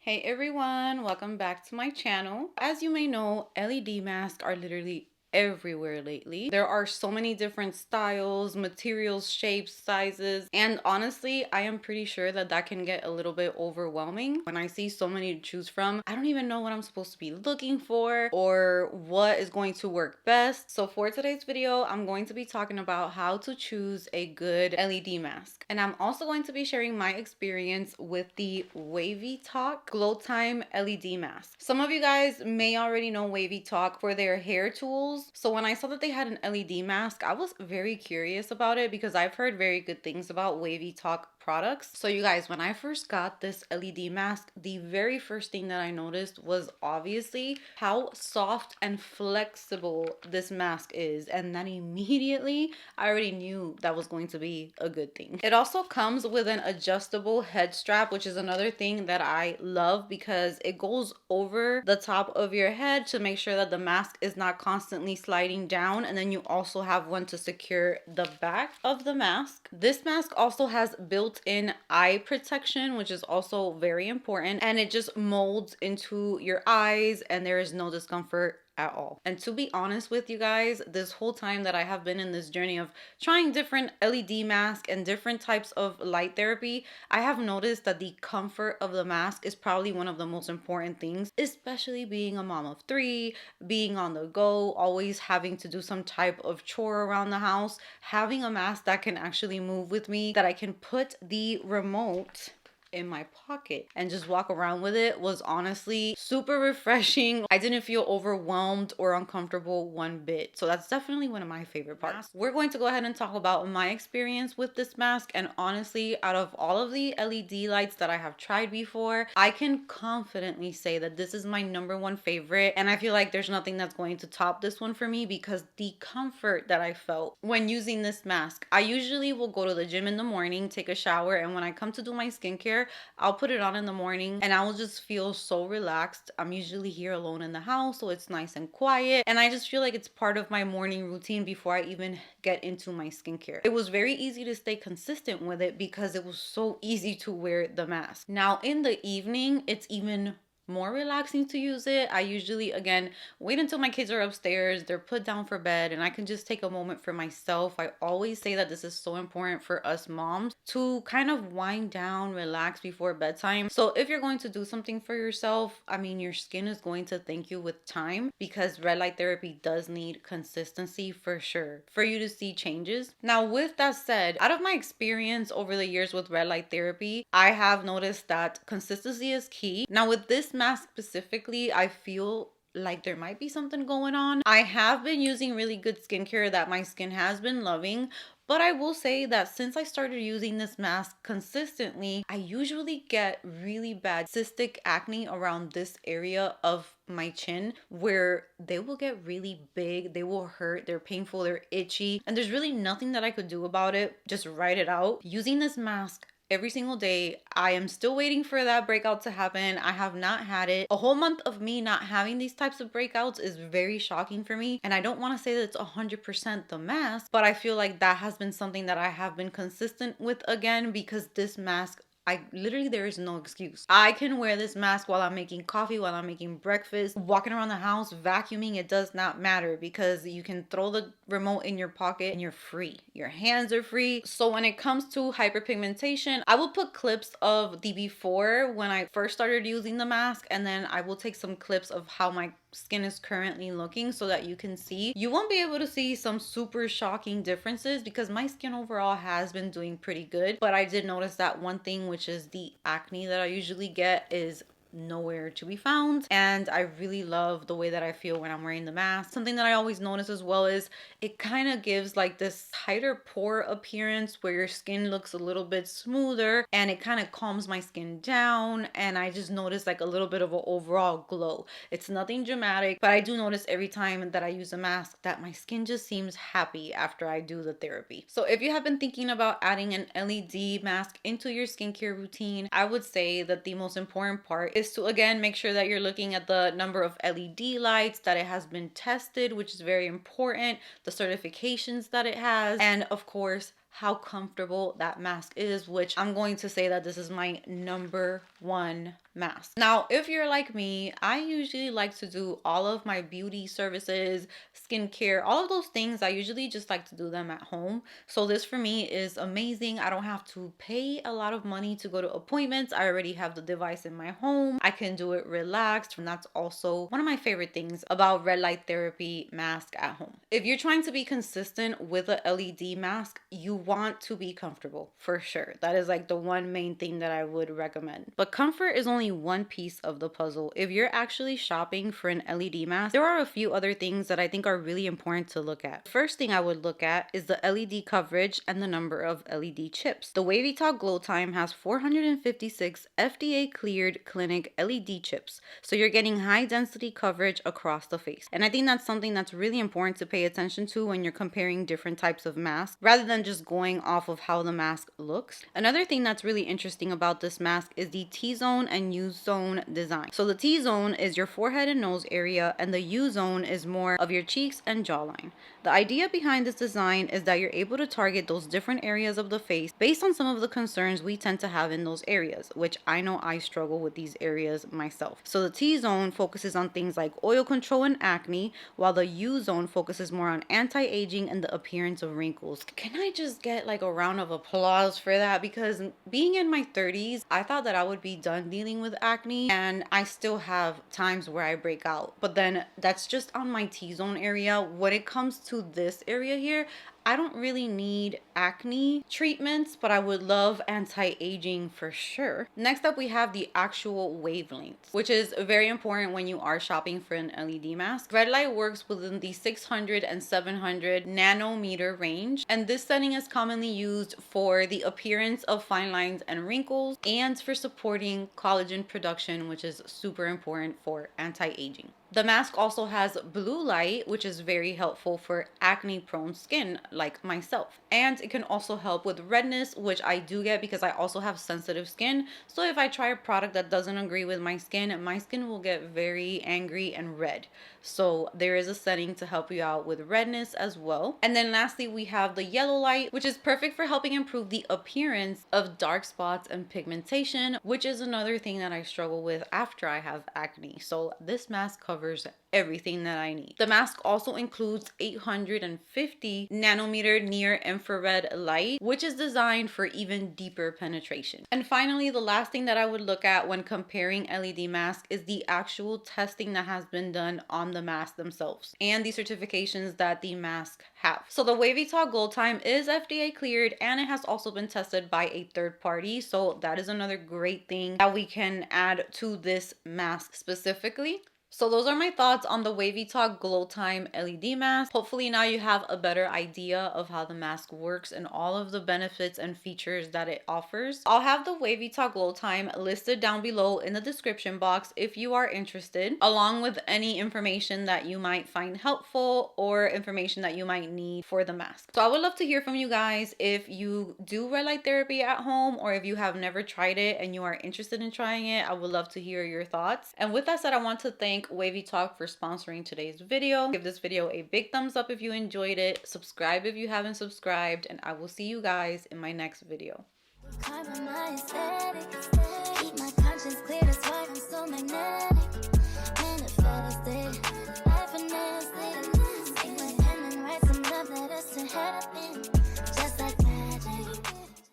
Hey everyone, welcome back to my channel. As you may know, LED masks are literally everywhere lately. There are so many different styles, materials, shapes, sizes, and honestly, I am pretty sure that can get a little bit overwhelming. When I see so many to choose from, I don't even know what I'm supposed to be looking for or what is going to work best. So for today's video, I'm going to be talking about how to choose a good LED mask. And I'm also going to be sharing my experience with the Wavytalk Glowtime LED Mask. Some of you guys may already know Wavytalk for their hair tools. So when I saw that they had an LED mask, I was very curious about it because I've heard very good things about Wavytalk products. So you guys, when I first got this LED mask, the very first thing that I noticed was obviously how soft and flexible this mask is. And then immediately I already knew that was going to be a good thing. It also comes with an adjustable head strap, which is another thing that I love because it goes over the top of your head to make sure that the mask is not constantly sliding down. And then you also have one to secure the back of the mask. This mask also has built-in eye protection, which is also very important, and it just molds into your eyes and there is no discomfort at all. And to be honest with you guys, this whole time that I have been in this journey of trying different LED masks and different types of light therapy, I have noticed that the comfort of the mask is probably one of the most important things, especially being a mom of three, being on the go, always having to do some type of chore around the house. Having a mask that can actually move with me, that I can put the remote in my pocket and just walk around with it, was honestly super refreshing. I didn't feel overwhelmed or uncomfortable one bit. So that's definitely one of my favorite parts. We're going to go ahead and talk about my experience with this mask. And honestly, out of all of the LED lights that I have tried before, I can confidently say that this is my #1 favorite. And I feel like there's nothing that's going to top this one for me because the comfort that I felt when using this mask. I usually will go to the gym in the morning, take a shower, and when I come to do my skincare, I'll put it on in the morning and I will just feel so relaxed. I'm usually here alone in the house, so it's nice and quiet. And I just feel like it's part of my morning routine before I even get into my skincare. It was very easy to stay consistent with it because it was so easy to wear the mask. Now in the evening, it's even more relaxing to use it. I usually, again, wait until my kids are upstairs, they're put down for bed, and I can just take a moment for myself. I always say that this is so important for us moms to kind of wind down, relax before bedtime. So if you're going to do something for yourself, I mean, your skin is going to thank you with time because red light therapy does need consistency for sure for you to see changes. Now, with that said, out of my experience over the years with red light therapy, I have noticed that consistency is key. Now, with this mask specifically, I feel like there might be something going on. I have been using really good skincare that my skin has been loving, but I will say that since I started using this mask consistently, I usually get really bad cystic acne around this area of my chin where they will get really big, they will hurt, they're painful, they're itchy, and there's really nothing that I could do about it. Just write it out. Using this mask every single day, I am still waiting for that breakout to happen. I have not had it. A whole month of me not having these types of breakouts is very shocking for me. And I don't want to say that it's 100% the mask, but I feel like that has been something that I have been consistent with again because this mask, I literally, there is no excuse. I can wear this mask while I'm making coffee, while I'm making breakfast, walking around the house, vacuuming. It does not matter because you can throw the remote in your pocket and you're free. Your hands are free. So when it comes to hyperpigmentation, I will put clips of the before when I first started using the mask, and then I will take some clips of how my skin is currently looking so that you can see. You won't be able to see some super shocking differences because my skin overall has been doing pretty good, but I did notice that one thing, which is the acne that I usually get, is nowhere to be found. And I really love the way that I feel when I'm wearing the mask. Something that I always notice as well is it kind of gives like this tighter pore appearance where your skin looks a little bit smoother and it kind of calms my skin down, and I just notice like a little bit of an overall glow. It's nothing dramatic, but I do notice every time that I use a mask that my skin just seems happy after I do the therapy. So if you have been thinking about adding an LED mask into your skincare routine, I would say that the most important part is to, again, make sure that you're looking at the number of LED lights, that it has been tested, which is very important, the certifications that it has, and of course, how comfortable that mask is, which I'm going to say that this is my one mask. Now, if you're like me, I usually like to do all of my beauty services, skincare, all of those things. I usually just like to do them at home. So this for me is amazing. I don't have to pay a lot of money to go to appointments. I already have the device in my home. I can do it relaxed. And that's also one of my favorite things about red light therapy mask at home. If you're trying to be consistent with a LED mask, you want to be comfortable for sure. That is like the one main thing that I would recommend. But comfort is only one piece of the puzzle. If you're actually shopping for an LED mask, there are a few other things that I think are really important to look at. First thing I would look at is the LED coverage and the number of LED chips. The Wavytalk Glowtime has 456 FDA cleared clinic LED chips. So you're getting high density coverage across the face. And I think that's something that's really important to pay attention to when you're comparing different types of masks rather than just going off of how the mask looks. Another thing that's really interesting about this mask is the T-zone and U-zone design. So the T-zone is your forehead and nose area, and the U-zone is more of your cheeks and jawline. The idea behind this design is that you're able to target those different areas of the face based on some of the concerns we tend to have in those areas, which I know I struggle with these areas myself. So the T-zone focuses on things like oil control and acne, while the U-zone focuses more on anti-aging and the appearance of wrinkles. Can I just get like a round of applause for that? Because being in my 30s, I thought that I would be done dealing with acne, and I still have times where I break out. But then that's just on my T-zone area. When it comes to this area here, I don't really need acne treatments, but I would love anti-aging for sure. Next up, we have the actual wavelength, which is very important when you are shopping for an LED mask. Red light works within the 600 and 700 nanometer range, and this setting is commonly used for the appearance of fine lines and wrinkles and for supporting collagen production, which is super important for anti-aging. The mask also has blue light, which is very helpful for acne prone skin like myself. And it can also help with redness, which I do get because I also have sensitive skin. So if I try a product that doesn't agree with my skin will get very angry and red. So there is a setting to help you out with redness as well. And then lastly, we have the yellow light, which is perfect for helping improve the appearance of dark spots and pigmentation, which is another thing that I struggle with after I have acne. So this mask covers everything that I need. The mask also includes 850 nanometer near infrared light, which is designed for even deeper penetration. And finally, the last thing that I would look at when comparing LED mask is the actual testing that has been done on the mask themselves and the certifications that the mask have. So the Wavytalk Glowtime is FDA cleared, and it has also been tested by a third party. So that is another great thing that we can add to this mask specifically. So those are my thoughts on the Wavytalk Glowtime LED mask. Hopefully now you have a better idea of how the mask works and all of the benefits and features that it offers. I'll have the Wavytalk Glowtime listed down below in the description box if you are interested, along with any information that you might find helpful or information that you might need for the mask. So I would love to hear from you guys if you do red light therapy at home, or if you have never tried it and you are interested in trying it. I would love to hear your thoughts. And with that said, I want to thank Wavytalk for sponsoring today's video. Give this video a big thumbs up if you enjoyed it. Subscribe if you haven't subscribed, and I will see you guys in my next video.